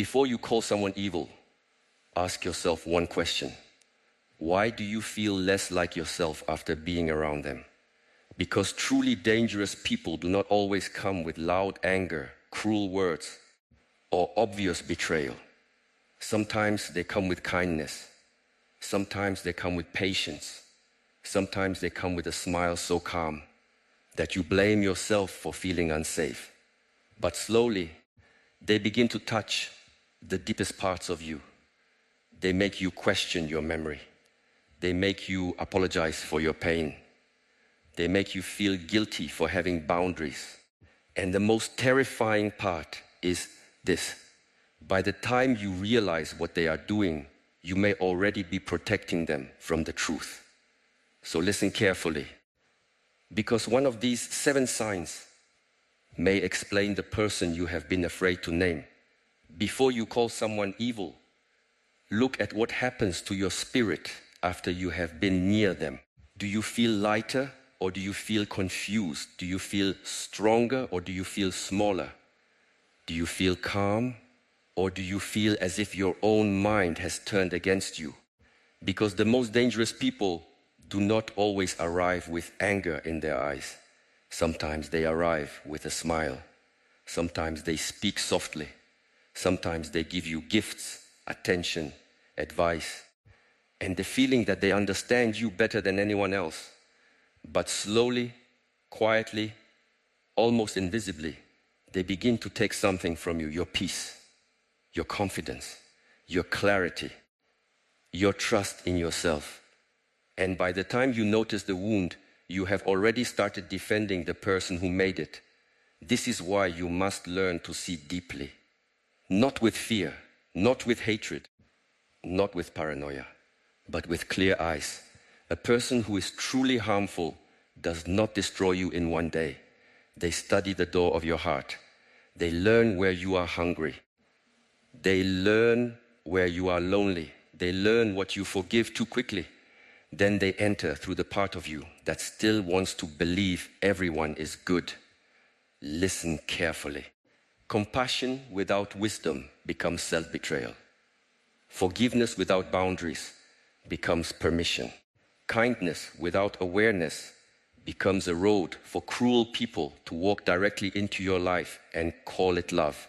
Before you call someone evil, ask yourself one question. Why do you feel less like yourself after being around them? Because truly dangerous people do not always come with loud anger, cruel words, or obvious betrayal. Sometimes they come with kindness. Sometimes they come with patience. Sometimes they come with a smile so calm that you blame yourself for feeling unsafe. But slowly, they begin to touch the deepest parts of you. They make you question your memory. They make you apologize for your pain. They make you feel guilty for having boundaries. And the most terrifying part is this. By the time you realize what they are doing, you may already be protecting them from the truth. So listen carefully, because one of these 7 signs may explain the person you have been afraid to name. Before you call someone evil, look at what happens to your spirit after you have been near them. Do you feel lighter or do you feel confused? Do you feel stronger or do you feel smaller? Do you feel calm or do you feel as if your own mind has turned against you? Because the most dangerous people do not always arrive with anger in their eyes. Sometimes they arrive with a smile. Sometimes they speak softly. Sometimes they give you gifts, attention, advice, and the feeling that they understand you better than anyone else. But slowly, quietly, almost invisibly, they begin to take something from you, your peace, your confidence, your clarity, your trust in yourself. And by the time you notice the wound, you have already started defending the person who made it. This is why you must learn to see deeply. Not with fear, not with hatred, not with paranoia, but with clear eyes. A person who is truly harmful does not destroy you in one day. They study the door of your heart. They learn where you are hungry. They learn where you are lonely. They learn what you forgive too quickly. Then they enter through the part of you that still wants to believe everyone is good. Listen carefully. Compassion without wisdom becomes self-betrayal. Forgiveness without boundaries becomes permission. Kindness without awareness becomes a road for cruel people to walk directly into your life and call it love.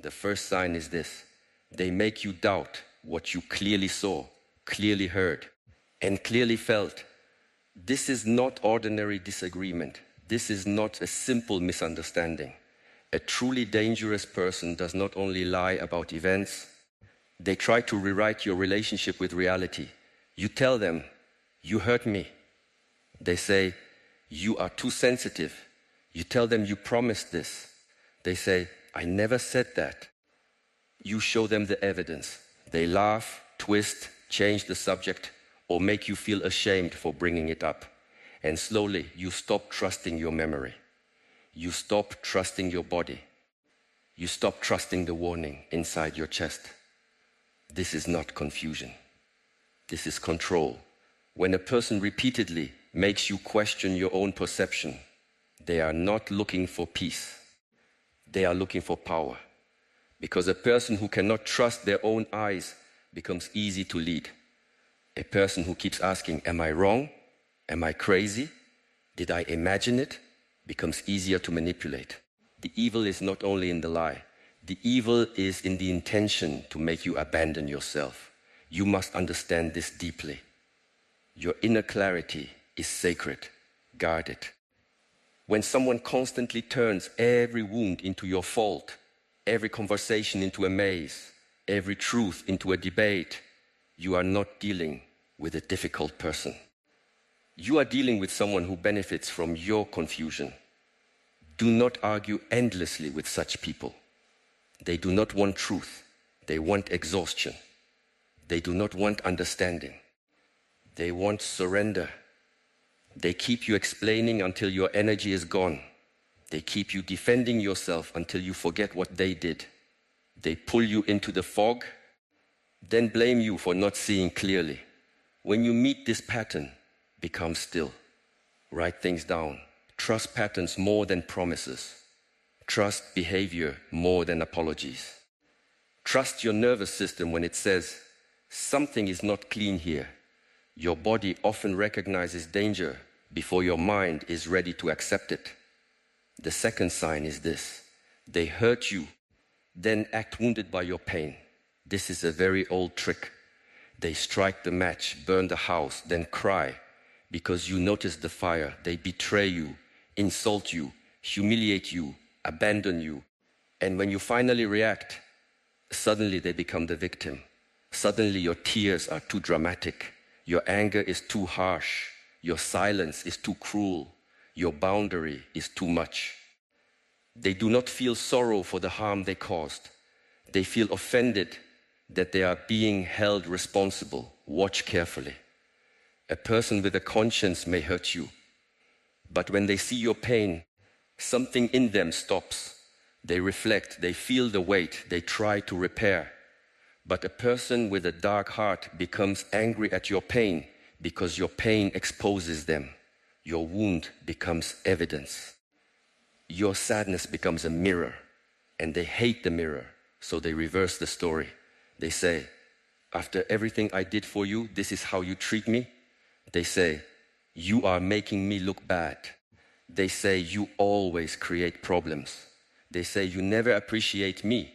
The first sign is this. They make you doubt what you clearly saw, clearly heard, and clearly felt. This is not ordinary disagreement. This is not a simple misunderstanding. A truly dangerous person does not only lie about events, they try to rewrite your relationship with reality. You tell them, you hurt me. They say, you are too sensitive. You tell them you promised this. They say, I never said that. You show them the evidence. They laugh, twist, change the subject, or make you feel ashamed for bringing it up. And slowly, you stop trusting your memory. You stop trusting your body. You stop trusting the warning inside your chest. This is not confusion. This is control. When a person repeatedly makes you question your own perception, they are not looking for peace. They are looking for power. Because a person who cannot trust their own eyes becomes easy to lead. A person who keeps asking, am I wrong? Am I crazy? Did I imagine it? Becomes easier to manipulate. The evil is not only in the lie. The evil is in the intention to make you abandon yourself. You must understand this deeply. Your inner clarity is sacred. Guard it. When someone constantly turns every wound into your fault, every conversation into a maze, every truth into a debate, you are not dealing with a difficult person. You are dealing with someone who benefits from your confusion. Do not argue endlessly with such people. They do not want truth. They want exhaustion. They do not want understanding. They want surrender. They keep you explaining until your energy is gone. They keep you defending yourself until you forget what they did. They pull you into the fog, then blame you for not seeing clearly. When you meet this pattern, become still. Write things down. Trust patterns more than promises. Trust behavior more than apologies. Trust your nervous system when it says, something is not clean here. Your body often recognizes danger before your mind is ready to accept it. The second sign is this: they hurt you, then act wounded by your pain. This is a very old trick. They strike the match, burn the house, then cry because you notice the fire. They betray you, insult you, humiliate you, abandon you. And when you finally react, suddenly they become the victim. Suddenly your tears are too dramatic. Your anger is too harsh. Your silence is too cruel. Your boundary is too much. They do not feel sorrow for the harm they caused. They feel offended that they are being held responsible. Watch carefully. A person with a conscience may hurt you, but when they see your pain, something in them stops. They reflect, they feel the weight, they try to repair. But a person with a dark heart becomes angry at your pain because your pain exposes them. Your wound becomes evidence. Your sadness becomes a mirror, and they hate the mirror, so they reverse the story. They say, after everything I did for you, this is how you treat me? They say, you are making me look bad. They say, you always create problems. They say, you never appreciate me.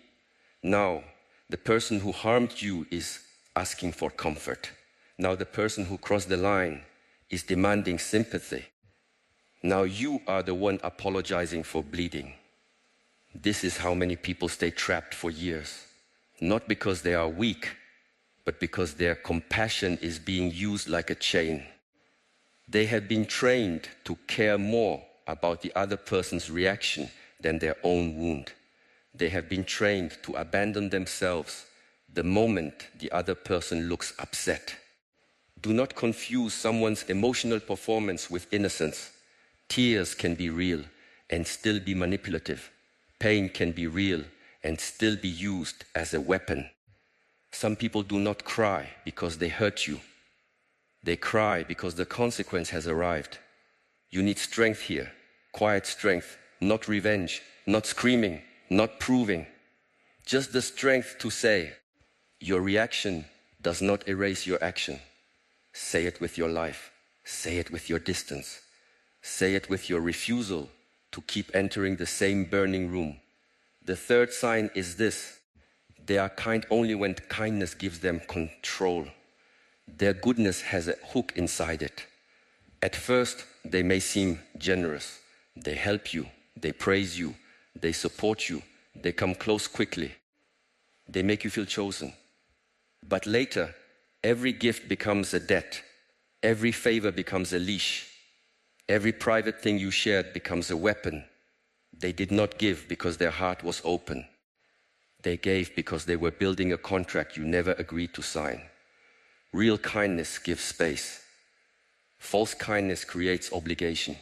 Now, the person who harmed you is asking for comfort. Now the person who crossed the line is demanding sympathy. Now you are the one apologizing for bleeding. This is how many people stay trapped for years. Not because they are weak, but because their compassion is being used like a chain. They have been trained to care more about the other person's reaction than their own wound. They have been trained to abandon themselves the moment the other person looks upset. Do not confuse someone's emotional performance with innocence. Tears can be real and still be manipulative. Pain can be real and still be used as a weapon. Some people do not cry because they hurt you. They cry because the consequence has arrived. You need strength here, quiet strength, not revenge, not screaming, not proving. Just the strength to say, your reaction does not erase your action. Say it with your life. Say it with your distance. Say it with your refusal to keep entering the same burning room. The third sign is this: they are kind only when kindness gives them control. Their goodness has a hook inside it. At first, they may seem generous. They help you, they praise you, they support you, they come close quickly. They make you feel chosen. But later, every gift becomes a debt. Every favor becomes a leash. Every private thing you shared becomes a weapon. They did not give because their heart was open. They gave because they were building a contract you never agreed to sign. Real kindness gives space. False kindness creates obligation.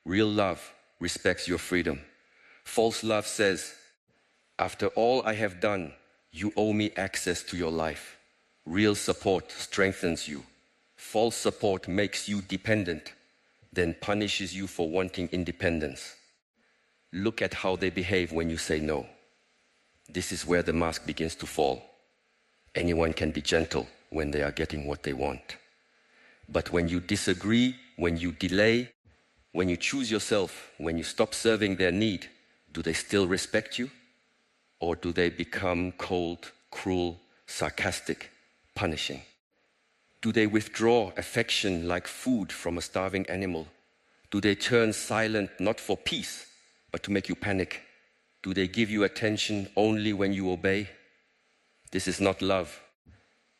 Real love respects your freedom. False love says, after all I have done, you owe me access to your life. Real support strengthens you. False support makes you dependent, then punishes you for wanting independence. Look at how they behave when you say no. This is where the mask begins to fall. Anyone can be gentle when they are getting what they want. But when you disagree, when you delay, when you choose yourself, when you stop serving their need, do they still respect you? Or do they become cold, cruel, sarcastic, punishing? Do they withdraw affection like food from a starving animal? Do they turn silent not for peace, but to make you panic? Do they give you attention only when you obey? This is not love.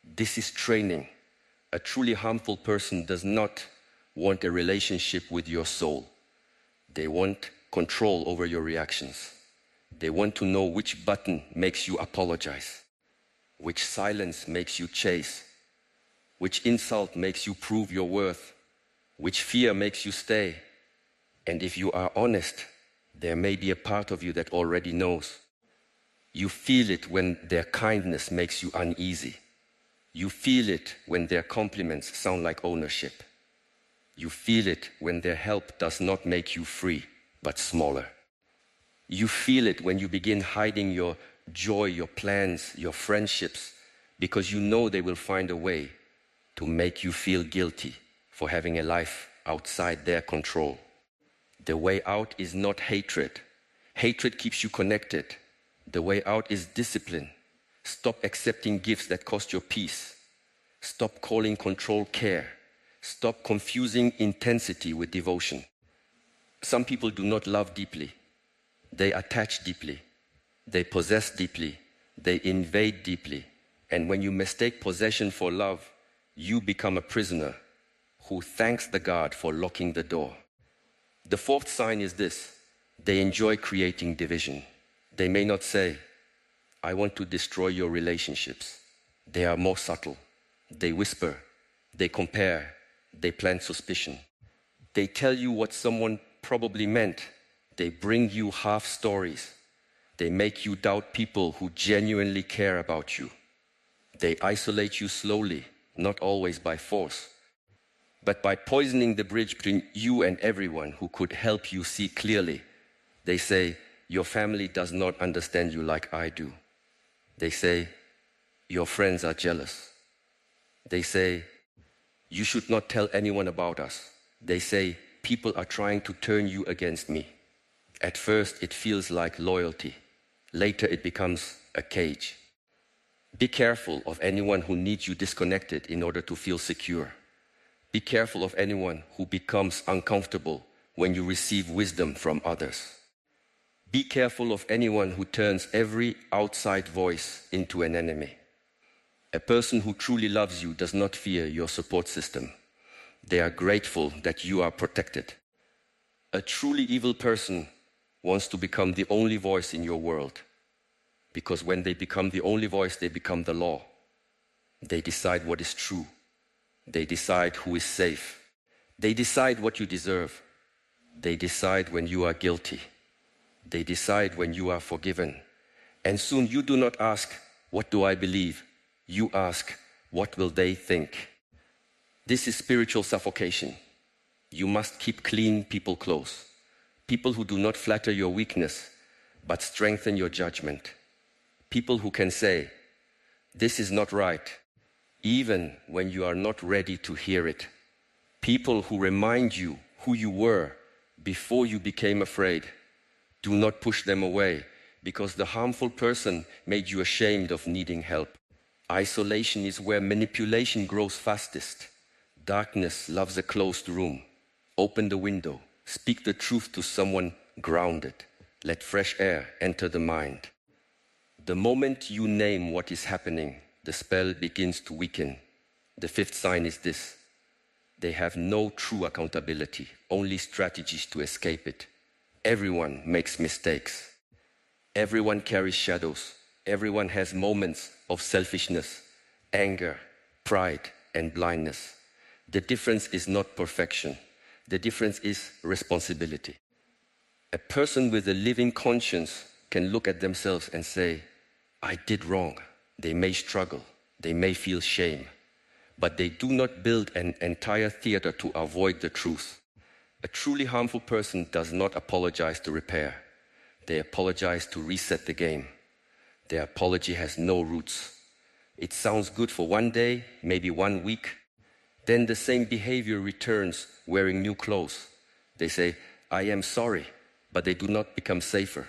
This is training. A truly harmful person does not want a relationship with your soul. They want control over your reactions. They want to know which button makes you apologize, which silence makes you chase, which insult makes you prove your worth, which fear makes you stay. And if you are honest, there may be a part of you that already knows. You feel it when their kindness makes you uneasy. You feel it when their compliments sound like ownership. You feel it when their help does not make you free, but smaller. You feel it when you begin hiding your joy, your plans, your friendships, because you know they will find a way to make you feel guilty for having a life outside their control. The way out is not hatred. Hatred keeps you connected. The way out is discipline. Stop accepting gifts that cost your peace. Stop calling control care. Stop confusing intensity with devotion. Some people do not love deeply. They attach deeply. They possess deeply. They invade deeply. And when you mistake possession for love, you become a prisoner who thanks the God for locking the door. The fourth sign is this: they enjoy creating division. They may not say, I want to destroy your relationships. They are more subtle. They whisper, they compare, they plant suspicion. They tell you what someone probably meant. They bring you half stories. They make you doubt people who genuinely care about you. They isolate you slowly, not always by force, but by poisoning the bridge between you and everyone who could help you see clearly. They say, your family does not understand you like I do. They say, your friends are jealous. They say, you should not tell anyone about us. They say, people are trying to turn you against me. At first, it feels like loyalty. Later, it becomes a cage. Be careful of anyone who needs you disconnected in order to feel secure. Be careful of anyone who becomes uncomfortable when you receive wisdom from others. Be careful of anyone who turns every outside voice into an enemy. A person who truly loves you does not fear your support system. They are grateful that you are protected. A truly evil person wants to become the only voice in your world, because when they become the only voice, they become the law. They decide what is true. They decide who is safe. They decide what you deserve. They decide when you are guilty. They decide when you are forgiven. And soon you do not ask, what do I believe? You ask, what will they think? This is spiritual suffocation. You must keep clean people close. People who do not flatter your weakness, but strengthen your judgment. People who can say, this is not right, even when you are not ready to hear it. People who remind you who you were before you became afraid. Do not push them away, because the harmful person made you ashamed of needing help. Isolation is where manipulation grows fastest. Darkness loves a closed room. Open the window. Speak the truth to someone grounded. Let fresh air enter the mind. The moment you name what is happening, the spell begins to weaken. The fifth sign is this: they have no true accountability, only strategies to escape it. Everyone makes mistakes. Everyone carries shadows. Everyone has moments of selfishness, anger, pride, and blindness. The difference is not perfection. The difference is responsibility. A person with a living conscience can look at themselves and say, I did wrong. They may struggle. They may feel shame. But they do not build an entire theater to avoid the truth. A truly harmful person does not apologize to repair. They apologize to reset the game. Their apology has no roots. It sounds good for one day, maybe 1 week. Then the same behavior returns wearing new clothes. They say, I am sorry, but they do not become safer.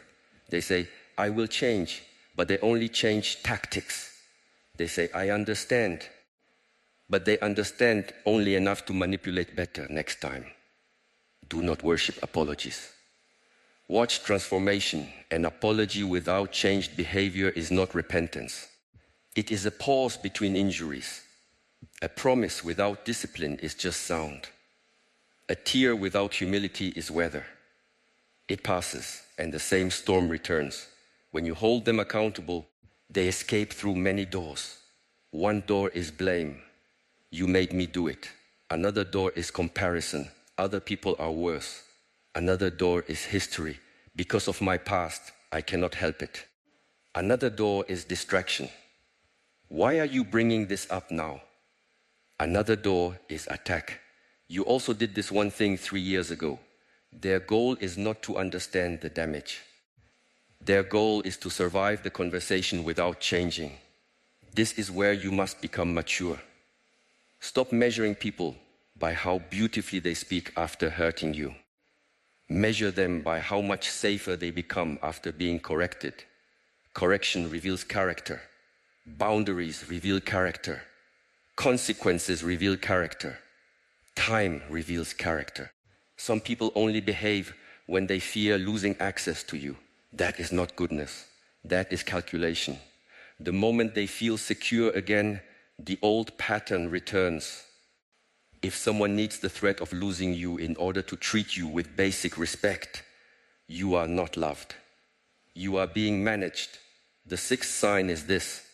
They say, I will change, but they only change tactics. They say, I understand, but they understand only enough to manipulate better next time. Do not worship apologies. Watch transformation. An apology without changed behavior is not repentance. It is a pause between injuries. A promise without discipline is just sound. A tear without humility is weather. It passes, and the same storm returns. When you hold them accountable, they escape through many doors. One door is blame. You made me do it. Another door is comparison. Other people are worse. Another door is history. Because of my past, I cannot help it. Another door is distraction. Why are you bringing this up now? Another door is attack. You also did this one thing 3 years ago. Their goal is not to understand the damage. Their goal is to survive the conversation without changing. This is where you must become mature. Stop measuring people by how beautifully they speak after hurting you. Measure them by how much safer they become after being corrected. Correction reveals character. Boundaries reveal character. Consequences reveal character. Time reveals character. Some people only behave when they fear losing access to you. That is not goodness. That is calculation. The moment they feel secure again, the old pattern returns. If someone needs the threat of losing you in order to treat you with basic respect, you are not loved. You are being managed. The sixth sign is this: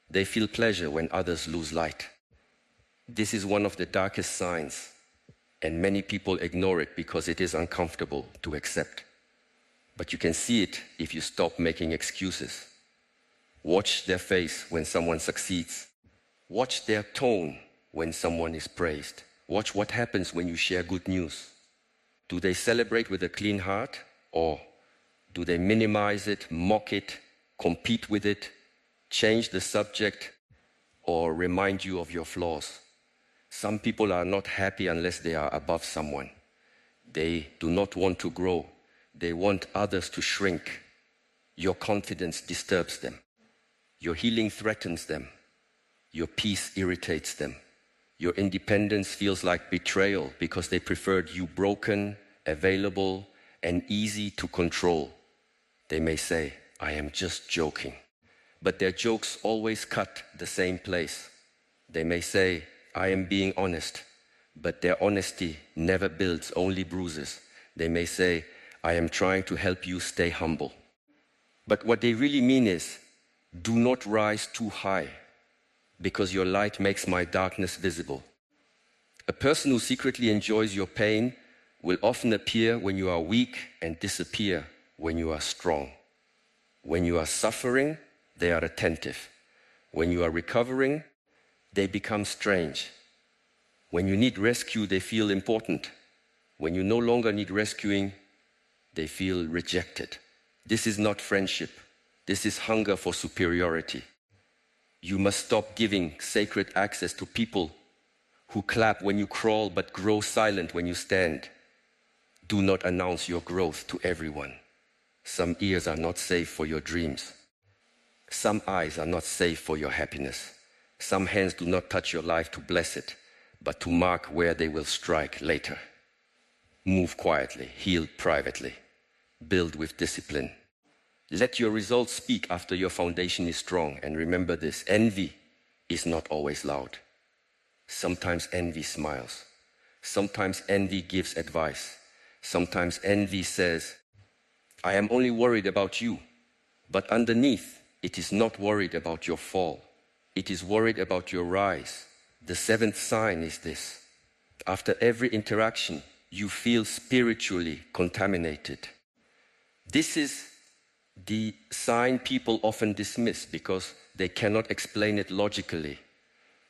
they feel pleasure when others lose light. This is one of the darkest signs, and many people ignore it because it is uncomfortable to accept. But you can see it if you stop making excuses. Watch their face when someone succeeds. Watch their tone when someone is praised. Watch what happens when you share good news. Do they celebrate with a clean heart, or do they minimize it, mock it, compete with it, change the subject, or remind you of your flaws? Some people are not happy unless they are above someone. They do not want to grow. They want others to shrink. Your confidence disturbs them. Your healing threatens them. Your peace irritates them. Your independence feels like betrayal because they preferred you broken, available, and easy to control. They may say, "I am just joking." But their jokes always cut the same place. They may say, "I am being honest," but their honesty never builds, only bruises. They may say, "I am trying to help you stay humble." But what they really mean is, do not rise too high, because your light makes my darkness visible. A person who secretly enjoys your pain will often appear when you are weak and disappear when you are strong. When you are suffering, they are attentive. When you are recovering, they become strange. When you need rescue, they feel important. When you no longer need rescuing, they feel rejected. This is not friendship. This is hunger for superiority. You must stop giving sacred access to people who clap when you crawl but grow silent when you stand. Do not announce your growth to everyone. Some ears are not safe for your dreams. Some eyes are not safe for your happiness. Some hands do not touch your life to bless it, but to mark where they will strike later. Move quietly, heal privately, build with discipline. Let your results speak after your foundation is strong. And remember this: envy is not always loud. Sometimes envy smiles. Sometimes envy gives advice. Sometimes envy says, "I am only worried about you." But underneath, it is not worried about your fall. It is worried about your rise. The seventh sign is this: after every interaction, you feel spiritually contaminated. This is the sign people often dismiss because they cannot explain it logically.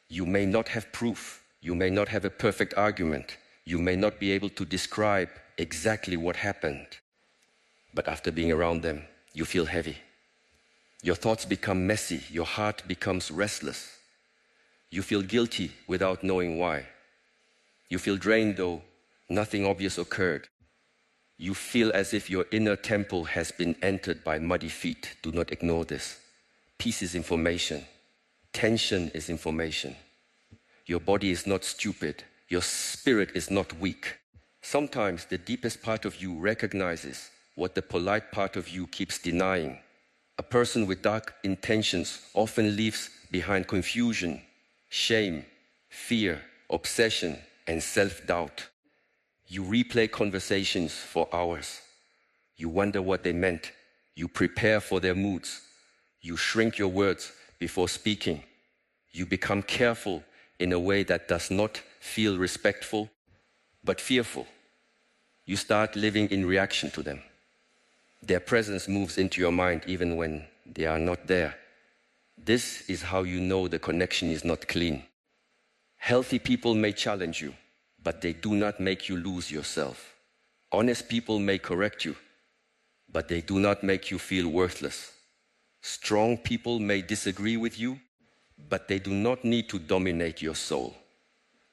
You may not have proof. You may not have a perfect argument. You may not be able to describe exactly what happened. But after being around them, you feel heavy. Your thoughts become messy. Your heart becomes restless. You feel guilty without knowing why. You feel drained though nothing obvious occurred. You feel as if your inner temple has been entered by muddy feet. Do not ignore this. Peace is information. Tension is information. Your body is not stupid. Your spirit is not weak. Sometimes the deepest part of you recognizes what the polite part of you keeps denying. A person with dark intentions often leaves behind confusion, shame, fear, obsession, and self-doubt. You replay conversations for hours. You wonder what they meant. You prepare for their moods. You shrink your words before speaking. You become careful in a way that does not feel respectful, but fearful. You start living in reaction to them. Their presence moves into your mind even when they are not there. This is how you know the connection is not clean. Healthy people may challenge you, but they do not make you lose yourself. Honest people may correct you, but they do not make you feel worthless. Strong people may disagree with you, but they do not need to dominate your soul.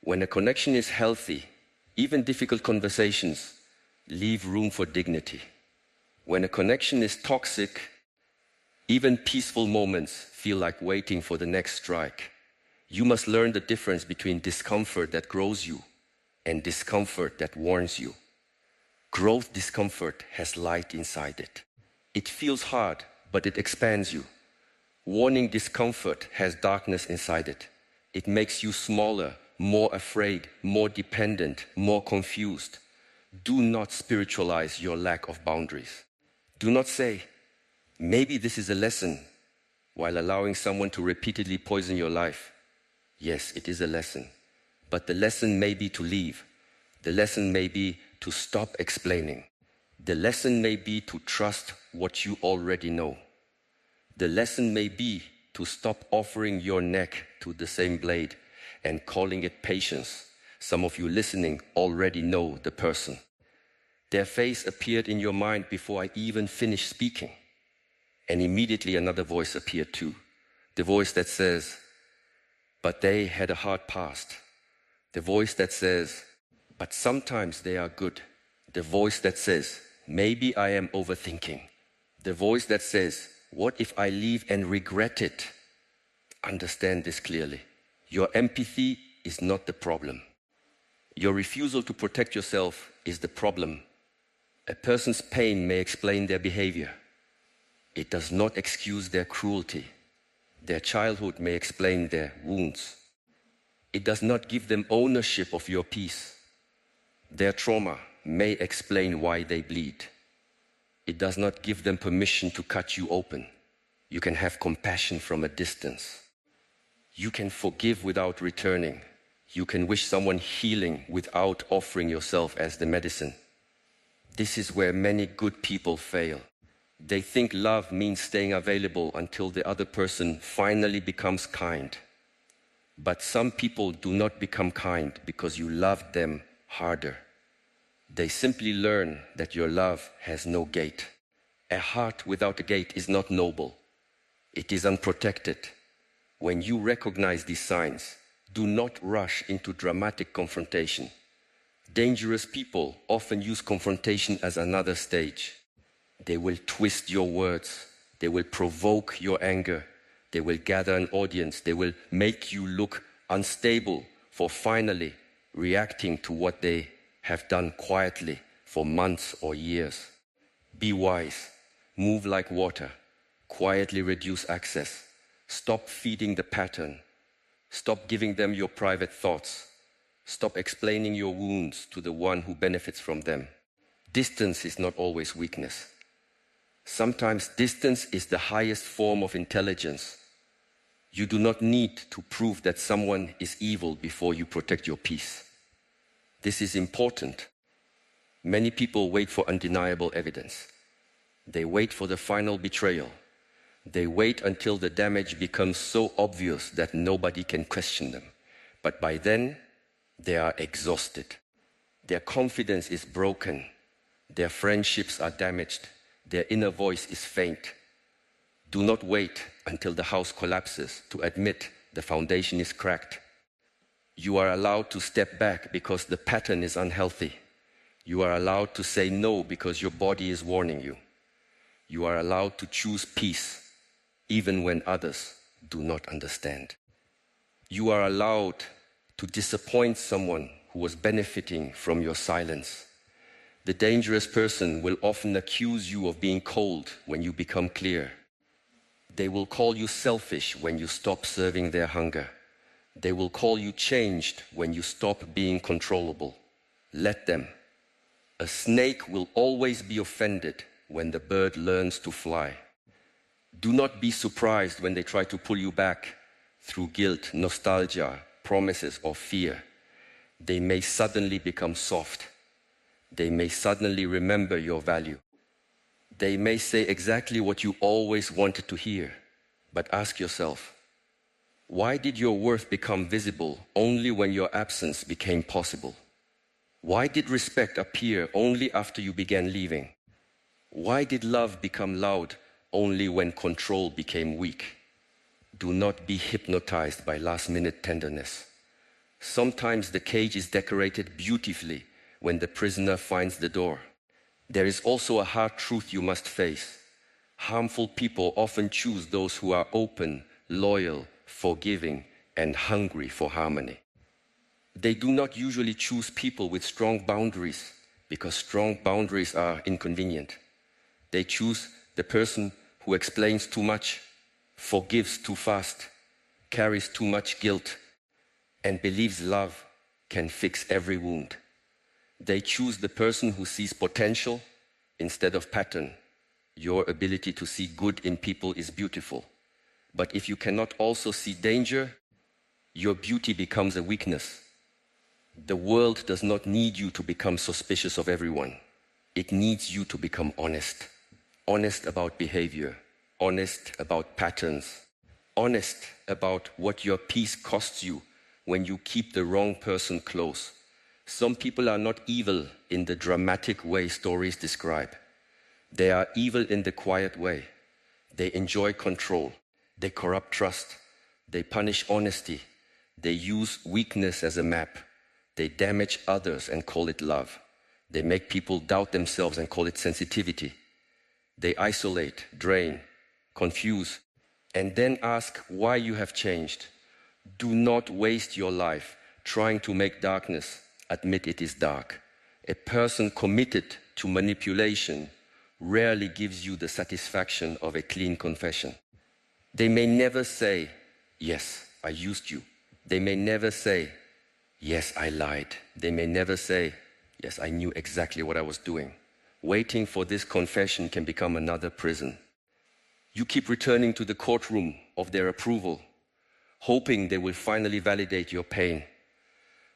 When a connection is healthy, even difficult conversations leave room for dignity. When a connection is toxic, even peaceful moments feel like waiting for the next strike. You must learn the difference between discomfort that grows you and discomfort that warns you. Growth discomfort has light inside it. It feels hard, but it expands you. Warning discomfort has darkness inside it. It makes you smaller, more afraid, more dependent, more confused. Do not spiritualize your lack of boundaries. Do not say, maybe this is a lesson, while allowing someone to repeatedly poison your life. Yes, it is a lesson, but the lesson may be to leave. The lesson may be to stop explaining. The lesson may be to trust what you already know. The lesson may be to stop offering your neck to the same blade and calling it patience. Some of you listening already know the person. Their face appeared in your mind before I even finished speaking. And immediately another voice appeared too. The voice that says, but they had a hard past. The voice that says, but sometimes they are good. The voice that says, maybe I am overthinking. The voice that says, what if I leave and regret it? Understand this clearly. Your empathy is not the problem. Your refusal to protect yourself is the problem. A person's pain may explain their behavior. It does not excuse their cruelty. Their childhood may explain their wounds. It does not give them ownership of your peace. Their trauma may explain why they bleed. It does not give them permission to cut you open. You can have compassion from a distance. You can forgive without returning. You can wish someone healing without offering yourself as the medicine. This is where many good people fail. They think love means staying available until the other person finally becomes kind. But some people do not become kind because you loved them harder. They simply learn that your love has no gate. A heart without a gate is not noble. It is unprotected. When you recognize these signs, do not rush into dramatic confrontation. Dangerous people often use confrontation as another stage. They will twist your words. They will provoke your anger. They will gather an audience. They will make you look unstable for finally reacting to what they have done quietly for months or years. Be wise. Move like water. Quietly reduce access. Stop feeding the pattern. Stop giving them your private thoughts. Stop explaining your wounds to the one who benefits from them. Distance is not always weakness. Sometimes distance is the highest form of intelligence. You do not need to prove that someone is evil before you protect your peace. This is important. Many people wait for undeniable evidence. They wait for the final betrayal. They wait until the damage becomes so obvious that nobody can question them. But by then, they are exhausted. Their confidence is broken. Their friendships are damaged. Their inner voice is faint. Do not wait until the house collapses to admit the foundation is cracked. You are allowed to step back because the pattern is unhealthy. You are allowed to say no because your body is warning you. You are allowed to choose peace even when others do not understand. You are allowed to disappoint someone who was benefiting from your silence. The dangerous person will often accuse you of being cold when you become clear. They will call you selfish when you stop serving their hunger. They will call you changed when you stop being controllable. Let them. A snake will always be offended when the bird learns to fly. Do not be surprised when they try to pull you back through guilt, nostalgia, promises, or fear. They may suddenly become soft. They may suddenly remember your value. They may say exactly what you always wanted to hear. But ask yourself, why did your worth become visible only when your absence became possible? Why did respect appear only after you began leaving? Why did love become loud only when control became weak? Do not be hypnotized by last-minute tenderness. Sometimes the cage is decorated beautifully when the prisoner finds the door. There is also a hard truth you must face. Harmful people often choose those who are open, loyal, forgiving, and hungry for harmony. They do not usually choose people with strong boundaries because strong boundaries are inconvenient. They choose the person who explains too much, forgives too fast, carries too much guilt, and believes love can fix every wound. They choose the person who sees potential instead of pattern. Your ability to see good in people is beautiful. But if you cannot also see danger, your beauty becomes a weakness. The world does not need you to become suspicious of everyone. It needs you to become honest. Honest about behavior, honest about patterns, honest about what your peace costs you when you keep the wrong person close. Some people are not evil in the dramatic way stories describe. They are evil in the quiet way. They enjoy control. They corrupt trust. They punish honesty. They use weakness as a map. They damage others and call it love. They make people doubt themselves and call it sensitivity. They isolate, drain, confuse, and then ask why you have changed. Do not waste your life trying to make darkness admit it is dark. A person committed to manipulation rarely gives you the satisfaction of a clean confession. They may never say, yes, I used you. They may never say, yes, I lied. They may never say, yes, I knew exactly what I was doing. Waiting for this confession can become another prison. You keep returning to the courtroom of their approval, hoping they will finally validate your pain.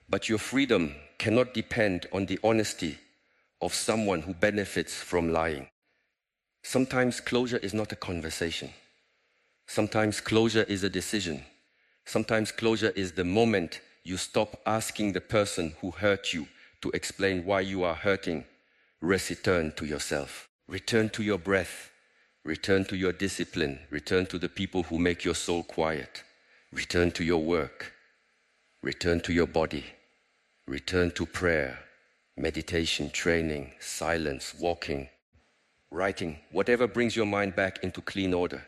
But your freedom cannot depend on the honesty of someone who benefits from lying. Sometimes closure is not a conversation. Sometimes closure is a decision. Sometimes closure is the moment you stop asking the person who hurt you to explain why you are hurting. Return to yourself. Return to your breath. Return to your discipline. Return to the people who make your soul quiet. Return to your work. Return to your body. Return to prayer, meditation, training, silence, walking, writing, whatever brings your mind back into clean order.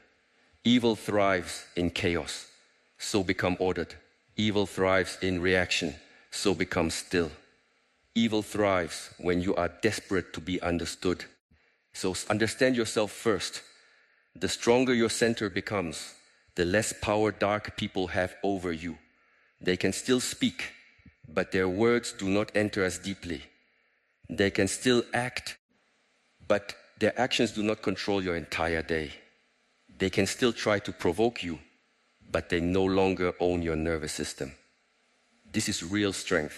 Evil thrives in chaos, so become ordered. Evil thrives in reaction, so become still. Evil thrives when you are desperate to be understood. So understand yourself first. The stronger your center becomes, the less power dark people have over you. They can still speak, but their words do not enter as deeply. They can still act, but their actions do not control your entire day. They can still try to provoke you, but they no longer own your nervous system. This is real strength,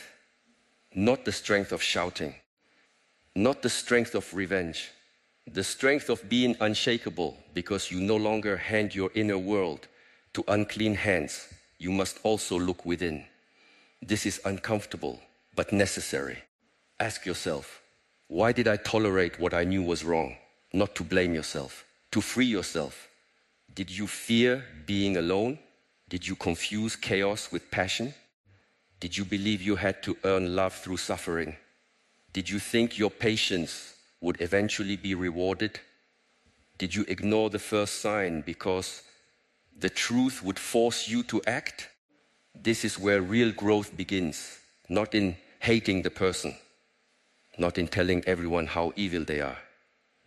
not the strength of shouting, not the strength of revenge, the strength of being unshakable because you no longer hand your inner world to unclean hands. You must also look within. This is uncomfortable, but necessary. Ask yourself, why did I tolerate what I knew was wrong? Not to blame yourself, to free yourself. Did you fear being alone? Did you confuse chaos with passion? Did you believe you had to earn love through suffering? Did you think your patience would eventually be rewarded? Did you ignore the first sign because the truth would force you to act? This is where real growth begins, not in hating the person, not in telling everyone how evil they are,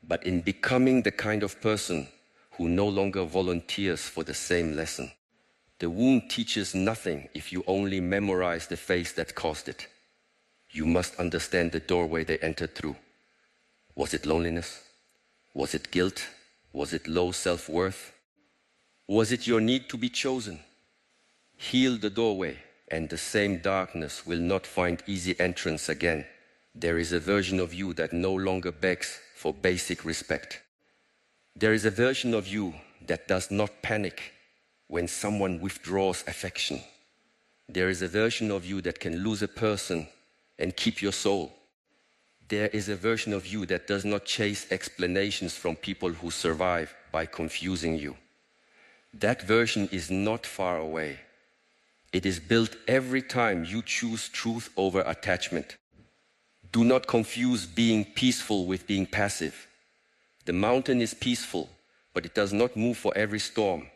but in becoming the kind of person who no longer volunteers for the same lesson. The wound teaches nothing if you only memorize the face that caused it. You must understand the doorway they entered through. Was it loneliness? Was it guilt? Was it low self-worth? Was it your need to be chosen? Heal the doorway, and the same darkness will not find easy entrance again. There is a version of you that no longer begs for basic respect. There is a version of you that does not panic when someone withdraws affection. There is a version of you that can lose a person and keep your soul. There is a version of you that does not chase explanations from people who survive by confusing you. That version is not far away. It is built every time you choose truth over attachment. Do not confuse being peaceful with being passive. The mountain is peaceful, but it does not move for every storm.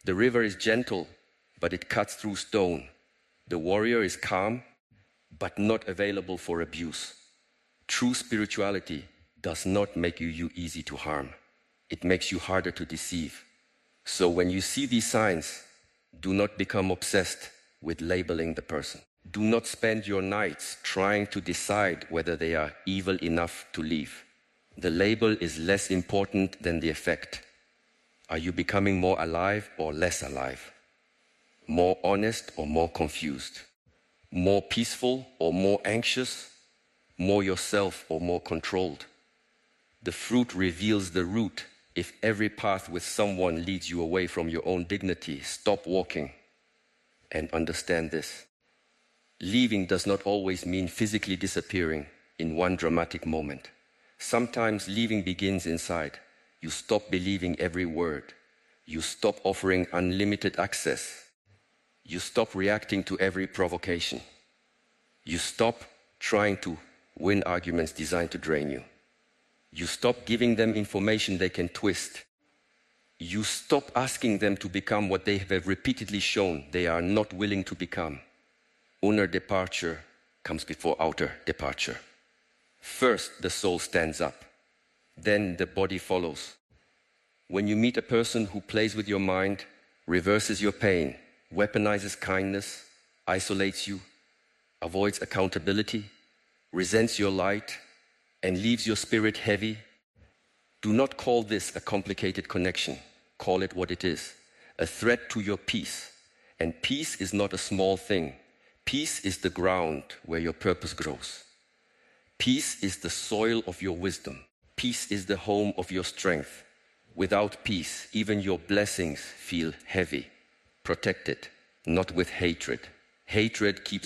The river is gentle, but it cuts through stone. The warrior is calm, but not available for abuse. True spirituality does not make you easy to harm. It makes you harder to deceive. So when you see these signs, do not become obsessed with labeling the person. Do not spend your nights trying to decide whether they are evil enough to leave. The label is less important than the effect. Are you becoming more alive or less alive? More honest or more confused? More peaceful or more anxious? More yourself or more controlled? The fruit reveals the root. If every path with someone leads you away from your own dignity, stop walking and understand this. Leaving does not always mean physically disappearing in one dramatic moment. Sometimes leaving begins inside. You stop believing every word. You stop offering unlimited access. You stop reacting to every provocation. You stop trying to win arguments designed to drain you. You stop giving them information they can twist. You stop asking them to become what they have repeatedly shown they are not willing to become. Inner departure comes before outer departure. First, the soul stands up. Then the body follows. When you meet a person who plays with your mind, reverses your pain, weaponizes kindness, isolates you, avoids accountability, resents your light, and leaves your spirit heavy, do not call this a complicated connection. Call it what it is, a threat to your peace. And peace is not a small thing. Peace is the ground where your purpose grows. Peace is the soil of your wisdom. Peace is the home of your strength. Without peace, even your blessings feel heavy. Protect it, not with hatred. Hatred keeps